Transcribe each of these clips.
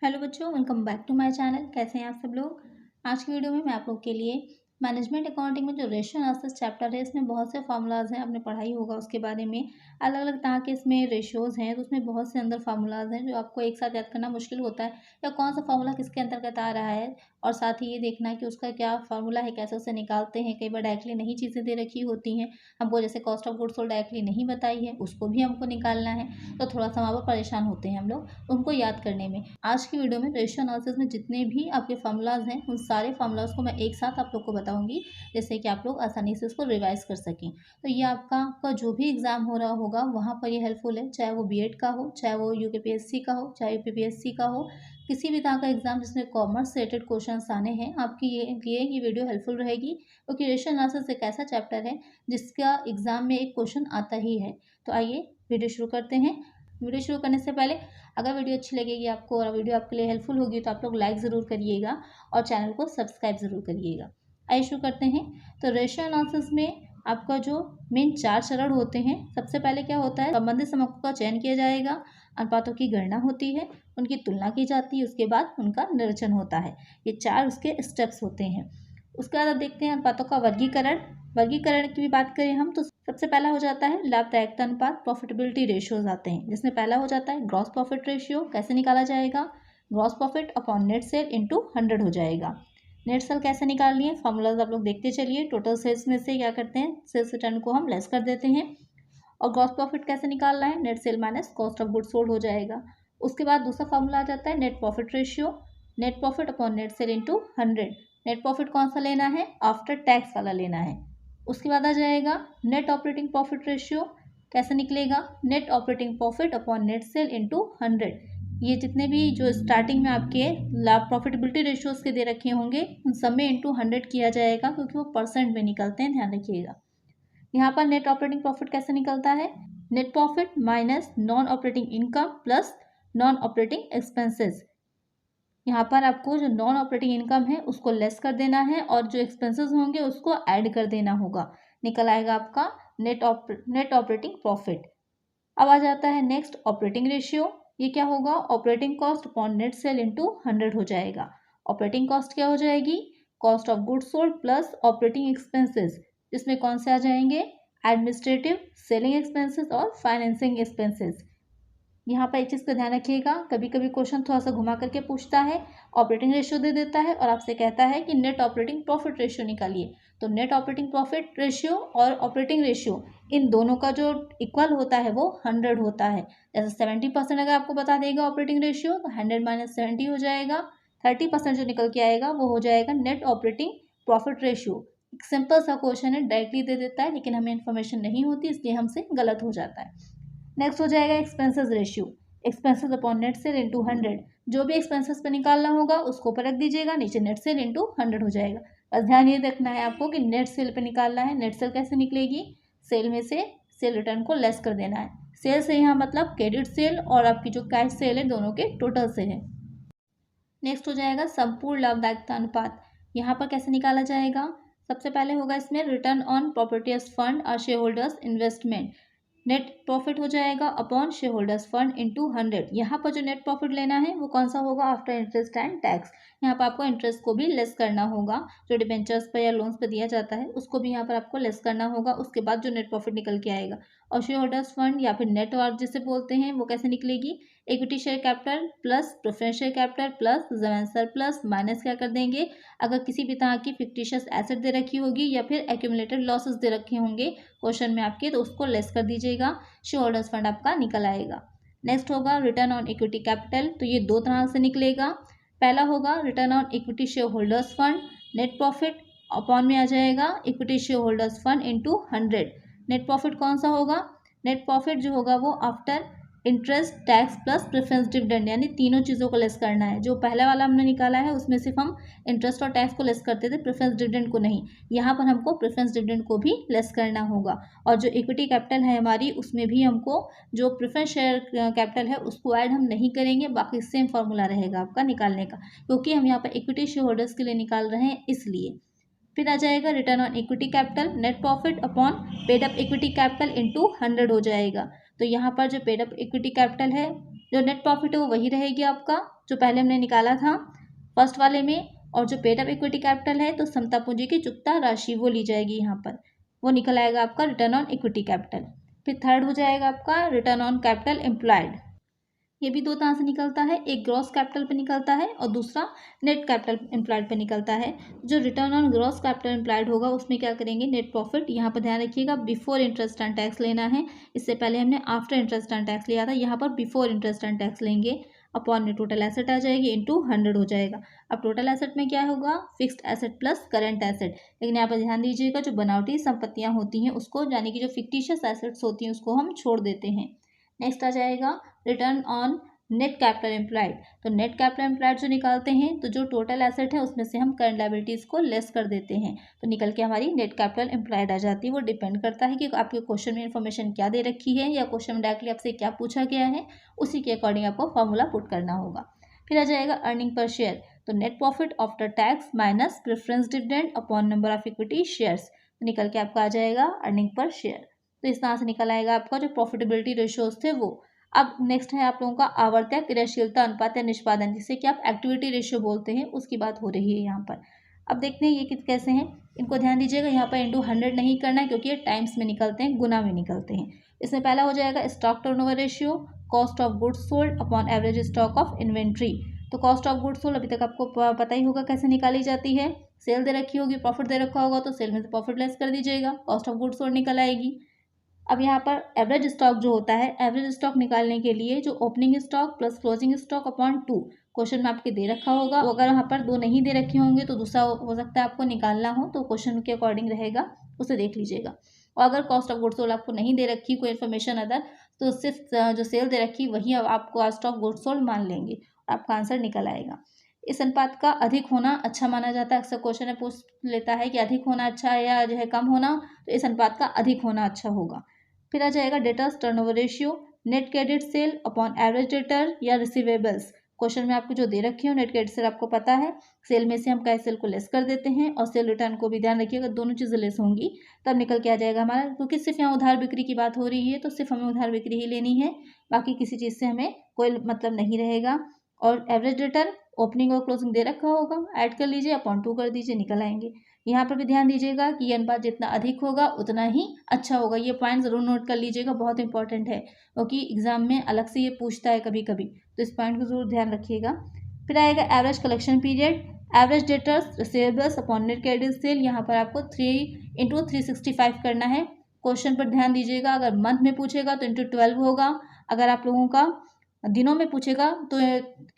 Hello बच्चों, welcome back to my channel. कैसे हैं आप सब लोग। आज की वीडियो में मैं आप लोग के लिए मैनेजमेंट अकाउंटिंग में जो रेशियो एनालिसिस चैप्टर है, इसमें बहुत से फार्मूलाज हैं। आपने पढ़ा ही होगा उसके बारे में। अलग अलग तरह के इसमें रेशियोज हैं, तो उसमें बहुत से अंदर फार्मूलाज हैं जो आपको एक साथ याद करना मुश्किल होता है, या कौन सा फार्मूला किसके अंतर्गत आ रहा है। और साथ ही ये देखना है कि उसका क्या फार्मूला है, कैसे उसे निकालते हैं। कई बार डायरेक्टली नई चीज़ें दे रखी होती हैं हमको, जैसे cost of goods sold directly नहीं बताई है, उसको भी हमको निकालना है। तो थोड़ा सा वहाँ पर परेशान होते हैं हम लोग उनको याद करने में। आज की वीडियो में रेशियो एनालिसिस में जितने भी आपके फार्मूलाज हैं, उन सारे फार्मूलाज को मैं एक साथ आप लोग को बताऊंगी, जिससे कि आप लोग आसानी से उसको रिवाइज कर सकें। तो ये आपका जो भी एग्जाम हो रहा होगा वहाँ पर ये हेल्पफुल है, चाहे वो बीएड का हो, चाहे वो यूकेपीएससी का हो, चाहे यूपीपीएससी का हो। किसी भी तरह का एग्जाम जिसमें कॉमर्स से रिलेटेड क्वेश्चन आने हैं, आपकी ये वीडियो हेल्पफुल रहेगी, क्योंकि रेशियो एनालिसिस एक ऐसा चैप्टर है जिसका एग्जाम में एक क्वेश्चन आता ही है। तो आइए वीडियो शुरू करते हैं। वीडियो शुरू करने से पहले अगर वीडियो अच्छी लगेगी आपको और वीडियो आपके लिए हेल्पफुल होगी, तो आप लोग लाइक ज़रूर करिएगा और चैनल को सब्सक्राइब ज़रूर करिएगा। आइए शुरू करते हैं। तो रेशियो एनालिसिस में आपका जो मेन 4 चरण होते हैं। सबसे पहले क्या होता है, संबंधित समकों का चयन किया जाएगा, अनुपातों की गणना होती है, उनकी तुलना की जाती है, उसके बाद उनका निर्वचन होता है। ये 4 उसके स्टेप्स होते हैं। उसके बाद आप देखते हैं अनुपातों का वर्गीकरण। वर्गीकरण की भी बात करें हम, तो सबसे पहला हो जाता है लाभदायकता अनुपात, प्रॉफिटेबिलिटी रेशियोज आते हैं, जिसमें पहला हो जाता है ग्रॉस प्रॉफिट रेशियो। कैसे निकाला जाएगा, gross profit upon net cell into 100 हो जाएगा। नेट सेल कैसे निकालनी है, फॉर्मूलाज आप लोग देखते चलिए। टोटल सेल्स में से क्या करते हैं, सेल्स रिटर्न को हम लेस कर देते हैं। और ग्रॉस प्रॉफिट कैसे निकालना है, net cell minus cost of goods sold हो जाएगा। उसके बाद दूसरा फॉर्मूला आ जाता है net profit ratio, net profit upon net cell into 100। Net profit कौन सा लेना है, आफ्टर टैक्स वाला लेना है। उसके बाद आ जाएगा नेट ऑपरेटिंग प्रॉफिट रेशियो। कैसे निकलेगा, net operating profit upon net cell into 100। ये जितने भी जो स्टार्टिंग में आपके लाभ प्रॉफिटेबिलिटी रेशियोज के दे रखे होंगे, उन सब में इंटू 100 किया जाएगा, क्योंकि वो परसेंट में निकलते हैं, ध्यान रखिएगा। यहाँ पर नेट ऑपरेटिंग प्रॉफिट कैसे निकलता है, net profit minus non operating income plus non operating expenses. यहाँ पर आपको जो नॉन ऑपरेटिंग इनकम है उसको लेस कर देना है, और जो एक्सपेंसेस होंगे उसको ऐड कर देना होगा। निकल आएगा आपका नेट ऑपरेटिंग प्रॉफिट। अब आ जाता है नेक्स्ट ऑपरेटिंग रेशियो। ये क्या होगा, operating cost upon net cell into 100 हो जाएगा। ऑपरेटिंग कॉस्ट क्या हो जाएगी, cost of goods sold plus operating expenses, जिसमें कौन से आ जाएंगे, एडमिनिस्ट्रेटिव, सेलिंग एक्सपेंसेस और फाइनेंसिंग एक्सपेंसेस। यहाँ पर एक चीज़ का ध्यान रखिएगा, कभी कभी क्वेश्चन थोड़ा सा घुमा करके पूछता है, ऑपरेटिंग रेशियो दे देता है और आपसे कहता है कि नेट ऑपरेटिंग प्रॉफिट रेशियो निकालिए। तो नेट ऑपरेटिंग प्रॉफिट रेशियो और ऑपरेटिंग रेशियो, इन दोनों का जो इक्वल होता है वो 100 होता है। जैसे 70% अगर आपको बता देगा ऑपरेटिंग रेशियो, तो 100 माइनस 70 हो जाएगा। 30% जो निकल के आएगा वो हो जाएगा नेट ऑपरेटिंग प्रॉफिट रेशियो। एक सिंपल सा क्वेश्चन है, डायरेक्टली दे देता है, लेकिन हमें इन्फॉर्मेशन नहीं होती, इसलिए हमसे गलत हो जाता है। नेक्स्ट हो जाएगा expenses ratio, expenses upon net cell into 100। जो भी एक्सपेंसेस पे निकालना होगा उसको ऊपर रख दीजिएगा, नीचे नेट सेल इंटू 100 हो जाएगा। बस ध्यान ये रखना है आपको कि नेट सेल पे निकालना है। नेट सेल कैसे निकलेगी, सेल में से सेल रिटर्न को लेस कर देना है। सेल से यहाँ मतलब क्रेडिट सेल और आपकी जो कैश सेल है, दोनों के टोटल से है। नेक्स्ट हो जाएगा संपूर्ण लाभदायकता अनुपात। यहाँ पर कैसे निकाला जाएगा, सबसे पहले होगा इसमें रिटर्न ऑन प्रॉपर्टी एज फंड और shareholders investment. Net profit हो जाएगा upon shareholders fund into 100। यहाँ पर जो नेट प्रॉफिट लेना है वो कौन सा होगा, आफ्टर इंटरेस्ट एंड टैक्स। यहाँ पर आपको इंटरेस्ट को भी लेस करना होगा, जो डिबेंचर्स पर या लोन्स पर दिया जाता है उसको भी यहाँ पर आपको लेस करना होगा। उसके बाद जो नेट प्रॉफिट निकल के आएगा। और शेयर होल्डर्स फंड या फिर नेट वर्थ जिसे बोलते हैं, वो कैसे निकलेगी, equity share capital plus preference share capital plus जमेंसर प्लस माइनस क्या कर देंगे, अगर किसी भी तरह की फिक्टिशियस एसेट दे रखी होगी या फिर एक्यूमुलेटेड लॉसेस दे रखे होंगे क्वेश्चन में आपके, तो उसको लेस कर दीजिएगा। शेयर होल्डर्स फंड आपका निकल आएगा। नेक्स्ट होगा रिटर्न ऑन इक्विटी कैपिटल। तो ये दो तरह से निकलेगा। पहला होगा return on equity share holders fund, net profit upon में आ जाएगा equity share holders fund into 100। Net profit कौन सा होगा, नेट प्रॉफिट जो होगा वो after interest, tax plus preference dividend, यानी तीनों चीज़ों को लेस करना है। जो पहला वाला हमने निकाला है उसमें सिर्फ हम इंटरेस्ट और टैक्स को लेस करते थे, प्रेफरेंस डिविडेंड को नहीं। यहाँ पर हमको प्रेफरेंस डिविडेंड को भी लेस करना होगा। और जो इक्विटी कैपिटल है हमारी, उसमें भी हमको जो प्रेफरेंस शेयर कैपिटल है उसको ऐड हम नहीं करेंगे, बाकी सेम फार्मूला रहेगा आपका निकालने का, क्योंकि हम यहाँ पर इक्विटी शेयर होल्डर्स के लिए निकाल रहे हैं इसलिए। फिर आ जाएगा return on equity capital, net profit upon paid up equity capital into 100 हो जाएगा। तो यहाँ पर जो पेड अप इक्विटी कैपिटल है जो नेट प्रॉफिट है वो वही रहेगी आपका जो पहले हमने निकाला था फर्स्ट वाले में, और जो पेड अप इक्विटी कैपिटल है तो समता पूंजी की चुकता राशि वो ली जाएगी यहाँ पर, वो निकल आएगा आपका रिटर्न ऑन इक्विटी कैपिटल। फिर थर्ड हो जाएगा आपका रिटर्न ऑन कैपिटल एम्प्लॉयड। ये भी दो तरह से निकलता है, एक ग्रॉस कैपिटल पे निकलता है और दूसरा नेट कैपिटल एम्प्लॉयड पे निकलता है। जो return on gross capital employed होगा उसमें क्या करेंगे, नेट प्रॉफिट, यहाँ पर ध्यान रखिएगा बिफोर इंटरेस्ट एंड टैक्स लेना है। इससे पहले हमने आफ्टर इंटरेस्ट एंड टैक्स लिया था, यहाँ पर बिफोर इंटरेस्ट एंड टैक्स लेंगे। अपॉन में टोटल एसेट आ जाएगी इंटू 100 हो जाएगा। अब टोटल एसेट में क्या होगा, fixed asset plus current asset. लेकिन यहाँ पर ध्यान दीजिएगा जो बनावटी संपत्तियाँ होती हैं उसको, यानी कि जो फिक्टिशियस एसेट्स होती हैं उसको हम छोड़ देते हैं। नेक्स्ट आ जाएगा return on net capital employed. तो नेट कैपिटल एम्प्लॉयड जो निकालते हैं तो जो टोटल एसेट है उसमें से हम करंट लायबिलिटीज़ को लेस कर देते हैं, तो निकल के हमारी नेट कैपिटल एम्प्लॉयड आ जाती है। वो डिपेंड करता है कि आपके क्वेश्चन में इन्फॉर्मेशन क्या दे रखी है या क्वेश्चन में डायरेक्टली आपसे क्या पूछा गया है, उसी के अकॉर्डिंग आपको फॉर्मूला पुट करना होगा। फिर आ जाएगा अर्निंग पर शेयर। तो net profit after tax minus preference dividend upon number of equity shares, तो निकल के आपका आ जाएगा अर्निंग पर शेयर। तो इस तरह से निकल आएगा आपका जो प्रॉफिटेबिलिटी रेशियोज थे वो। अब नेक्स्ट है आप लोगों का आवर्तक क्रियाशीलता अनुपात या निष्पादन, जिसे कि आप एक्टिविटी रेशियो बोलते हैं, उसकी बात हो रही है यहाँ पर। अब देखते हैं ये कैसे हैं, इनको ध्यान दीजिएगा। यहाँ पर इंटू 100 नहीं करना है क्योंकि ये टाइम्स में निकलते हैं, गुना में निकलते हैं। इसमें पहला हो जाएगा stock turnover ratio, cost of goods sold upon average stock of inventory. तो कॉस्ट ऑफ गुड्स सोल्ड अभी तक आपको पता ही होगा कैसे निकाली जाती है। सेल दे रखी होगी, प्रॉफिट दे रखा होगा तो सेल में से प्रॉफिट लेस कर दीजिएगा, कॉस्ट ऑफ गुड्स सोल्ड निकल आएगी। अब यहाँ पर एवरेज स्टॉक जो होता है, एवरेज स्टॉक निकालने के लिए जो opening stock plus closing stock upon 2 question में आपके दे रखा होगा, तो अगर यहाँ पर 2 नहीं दे रखे होंगे तो दूसरा हो सकता है आपको निकालना हो, तो क्वेश्चन के अकॉर्डिंग रहेगा, उसे देख लीजिएगा। और अगर कॉस्ट ऑफ गुड्स सोल्ड आपको नहीं दे रखी कोई इन्फॉर्मेशन अदर, तो सिर्फ जो सेल दे रखी वही आपको कॉस्ट ऑफ गुड्स सोल्ड मान लेंगे, आपका आंसर निकल आएगा। इस अनुपात का अधिक होना अच्छा माना जाता है। अक्सर क्वेश्चन में पूछ लेता है कि अधिक होना अच्छा है या जो है कम होना, तो इस अनुपात का अधिक होना अच्छा होगा। फिर आ जाएगा debtors turnover ratio, net credit sale upon average debtor या रिसीवेबल्स। क्वेश्चन में आपको जो दे रखे हो नेट क्रेडिट सेल आपको पता है, सेल में से हम कैश सेल को लेस कर देते हैं और सेल रिटर्न को भी ध्यान रखिएगा, दोनों चीज़ें लेस होंगी तब निकल के आ जाएगा हमारा। क्योंकि सिर्फ यहाँ उधार बिक्री की बात हो रही है तो सिर्फ हमें उधार बिक्री ही लेनी है, बाकी किसी चीज़ से हमें कोई मतलब नहीं रहेगा। और एवरेज डेटर ओपनिंग और क्लोजिंग दे रखा होगा, ऐड कर लीजिए अपॉन 2 कर दीजिए, निकल आएंगे। यहाँ पर भी ध्यान दीजिएगा कि ये अनुपात जितना अधिक होगा उतना ही अच्छा होगा। ये पॉइंट ज़रूर नोट कर लीजिएगा, बहुत इंपॉर्टेंट है क्योंकि एग्जाम में अलग से ये पूछता है कभी कभी, तो इस पॉइंट को जरूर ध्यान रखिएगा। फिर आएगा average collection period, average debtors receivables upon net credit sale. यहाँ पर आपको 3 × 365 करना है। क्वेश्चन पर ध्यान दीजिएगा, अगर मंथ में पूछेगा तो × 12 होगा, अगर आप लोगों का दिनों में पूछेगा तो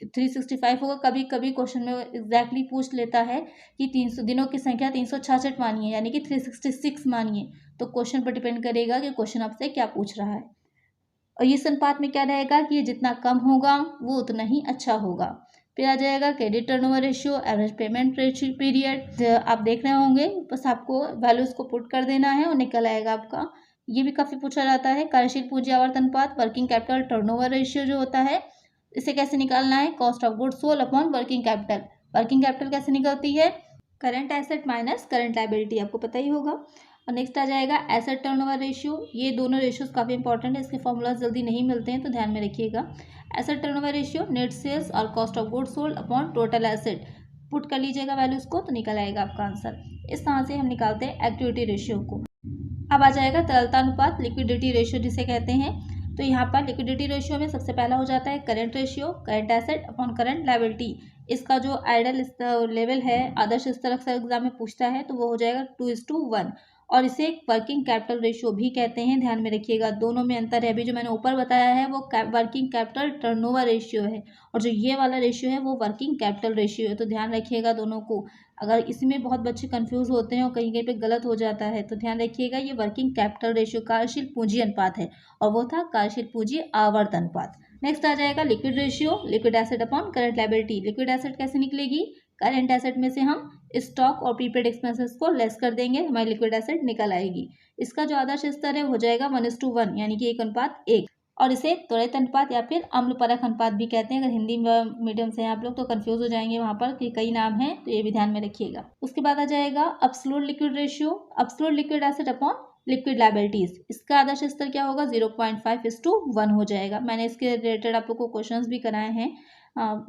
365 होगा। कभी कभी क्वेश्चन में एग्जैक्टली पूछ लेता है कि 300 दिनों की संख्या 366 मानिए, यानी कि 366 मानिए, तो क्वेश्चन पर डिपेंड करेगा कि क्वेश्चन आपसे क्या पूछ रहा है। और इस अनुपात में क्या रहेगा कि ये जितना कम होगा वो उतना ही अच्छा होगा। फिर आ जाएगा credit turnover ratio, average payment period. आप देख रहे होंगे, बस आपको वैल्यूज को पुट कर देना है और निकल आएगा आपका। ये भी काफ़ी पूछा जाता है। कार्यशील पूंजी आवर्त अनुपात, वर्किंग कैपिटल टर्नओवर रेशियो जो होता है, इसे कैसे निकालना है, cost of goods sold upon working capital. Working capital कैसे निकलती है, current asset minus current liability, आपको पता ही होगा। और नेक्स्ट आ जाएगा एसेट टर्नओवर रेशियो। ये दोनों रेशियोज काफ़ी इंपॉर्टेंट है, इसके फॉर्मूलाज जल्दी नहीं मिलते हैं तो ध्यान में रखिएगा। Asset turnover ratio net sales और cost of goods sold upon total asset, put कर लीजिएगा वैल्यूज को तो निकल आएगा आपका आंसर। इस तरह से हम निकालते हैं एक्टिविटी रेशियो को। अब आ जाएगा तरलता अनुपात, लिक्विडिटी रेशियो जिसे कहते हैं। तो यहाँ पर लिक्विडिटी रेशियो में सबसे पहला हो जाता है current ratio, current asset upon current liability. इसका जो आइडल लेवल है, आदर्श स्तर अक्सर एग्जाम में पूछता है, तो वो हो जाएगा 2:1। और इसे वर्किंग कैपिटल रेशियो भी कहते हैं, ध्यान में रखिएगा। दोनों में अंतर है, अभी जो मैंने ऊपर बताया है वो वर्किंग कैपिटल टर्नओवर रेशियो है, और जो ये वाला रेशियो है वो वर्किंग कैपिटल रेशियो है, तो ध्यान रखिएगा दोनों को। अगर इसमें बहुत बच्चे कंफ्यूज होते हैं और कहीं कहीं पे गलत हो जाता है, तो ध्यान रखिएगा ये वर्किंग कैपिटल रेशियो कार्यशील पूंजी अनुपात है, और वो था कार्यशील पूंजी आवर्त अनुपात। नेक्स्ट आ जाएगा liquid ratio, liquid asset upon current liability. Liquid asset कैसे निकलेगी, करंट एसेट में से हम स्टॉक और प्रीपेड एक्सपेंसेस को लेस कर देंगे, हमारी लिक्विड एसेट निकल आएगी। इसका जो आदर्श स्तर है हो जाएगा 1:1, यानी कि 1:1। और इसे त्वरित अनुपात या फिर अम्लपरक अनुपात भी कहते हैं। अगर हिंदी मीडियम से हैं आप लोग तो कंफ्यूज हो जाएंगे, वहाँ पर कि कई नाम हैं, तो ये भी ध्यान में रखिएगा। उसके बाद आ जाएगा absolute liquid ratio, absolute liquid asset upon liquid liabilities, इसका आदर्श स्तर क्या होगा 0.5:1 हो जाएगा। मैंने इसके रिलेटेड आप लोग को क्वेश्चंस भी कराए हैं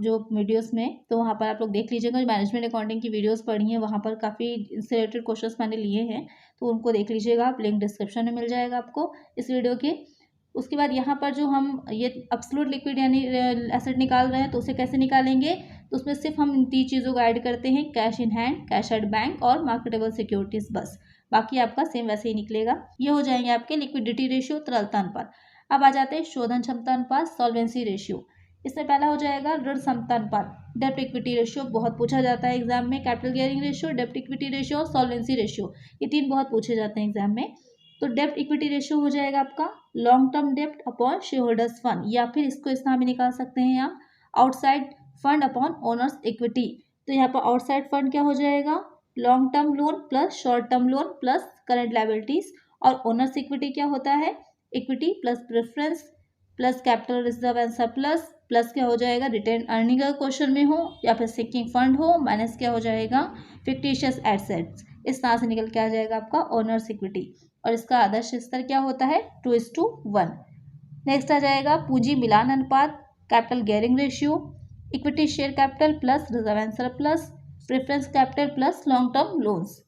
जो वीडियोस में, तो वहाँ पर आप लोग देख लीजिएगा। मैनेजमेंट अकाउंटिंग की वीडियोस पढ़ी हैं, वहाँ पर काफ़ी इससे रिलेटेड क्वेश्चंस मैंने लिए हैं, तो उनको देख लीजिएगा आप, लिंक डिस्क्रिप्शन में मिल जाएगा आपको इस वीडियो के। उसके बाद यहाँ पर जो हम ये एब्सोल्यूट लिक्विड यानी एसेट निकाल रहे हैं, तो उसे कैसे निकालेंगे, तो उसमें सिर्फ हम इन 3 चीज़ों को ऐड करते हैं, cash in hand, cash at bank और मार्केटेबल सिक्योरिटीज़, बस। बाकी आपका सेम वैसे ही निकलेगा। ये हो जाएंगे आपके लिक्विडिटी रेशियो, तरलता अनुपात। अब आ जाते हैं शोधन क्षमता अनुपात, सॉल्वेंसी रेशियो। इसमें पहला हो जाएगा ऋण क्षमता अनुपात, डेब्ट इक्विटी रेशियो, बहुत पूछा जाता है एग्जाम में। कैपिटल गियरिंग रेशियो, डेब्ट इक्विटी रेशियो और सॉल्वेंसी रेशियो, ये 3 बहुत पूछे जाते हैं एग्जाम में। तो डेब्ट इक्विटी रेशियो हो जाएगा आपका लॉन्ग टर्म डेब्ट अपॉन शेयर होल्डर्स फंड, या फिर इसको इस तरह भी निकाल सकते हैं आप, outside fund upon owners equity. तो यहाँ पर आउटसाइड फंड क्या हो जाएगा, long term loan plus short term loan plus current liabilities, और ओनर्स इक्विटी क्या होता है, equity plus preference plus capital reserve and surplus plus क्या हो जाएगा, रिटेन अर्निंग अगर क्वेश्चन में हो या फिर सिंकिंग फंड हो, माइनस क्या हो जाएगा, फिक्टिशियस एसेट्स। इस तरह से निकल के आ जाएगा आपका ओनर्स इक्विटी, और इसका आदर्श स्तर क्या होता है 2:1। नेक्स्ट आ जाएगा पूंजी मिलान अनुपात, capital gearing ratio, equity share capital plus reserve and surplus, preference capital plus long term loans.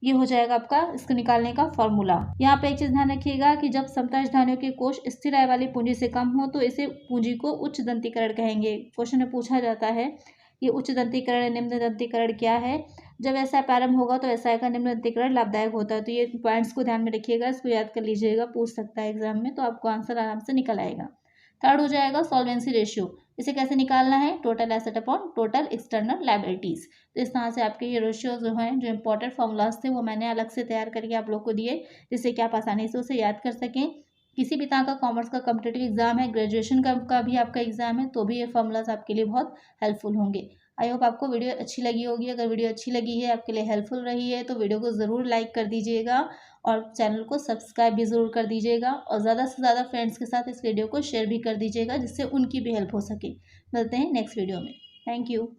ये हो जाएगा आपका इसको निकालने का फॉर्मूला। यहाँ पे एक चीज ध्यान रखिएगा कि जब समता धानियों के कोष स्थिर आय वाली पूंजी से कम हो तो इसे पूंजी को उच्च दंतीकरण कहेंगे। क्वेश्चन में पूछा जाता है ये उच्च दंतीकरण निम्न दंतीकरण क्या है। जब ऐसा प्रारंभ होगा तो ऐसा का निम्न दंतीकरण लाभदायक होता है। तो ये पॉइंट्स को ध्यान में रखिएगा, इसको याद कर लीजिएगा, पूछ सकता है एग्जाम में, तो आपको आंसर आराम से निकल आएगा। थर्ड हो जाएगा सॉल्वेंसी रेशियो, इसे कैसे निकालना है, total asset upon total external liabilities. तो इस तरह से आपके ये रेशियो जो हैं, जो इंपॉर्टेंट फॉर्मूलाज थे वो मैंने अलग से तैयार करके आप लोग को दिए, जिससे कि आप आसानी से उसे याद कर सकें। किसी भी तरह का कॉमर्स का कॉम्पिटिटिव एग्जाम है, ग्रेजुएशन का भी आपका एग्जाम है, तो भी ये फॉर्मूलाज आपके लिए बहुत हेल्पफुल होंगे। आई होप आपको वीडियो अच्छी लगी होगी। अगर वीडियो अच्छी लगी है, आपके लिए हेल्पफुल रही है, तो वीडियो को ज़रूर लाइक कर दीजिएगा और चैनल को सब्सक्राइब भी ज़रूर कर दीजिएगा, और ज़्यादा से ज़्यादा फ्रेंड्स के साथ इस वीडियो को शेयर भी कर दीजिएगा, जिससे उनकी भी हेल्प हो सके। मिलते हैं नेक्स्ट वीडियो में। Thank you.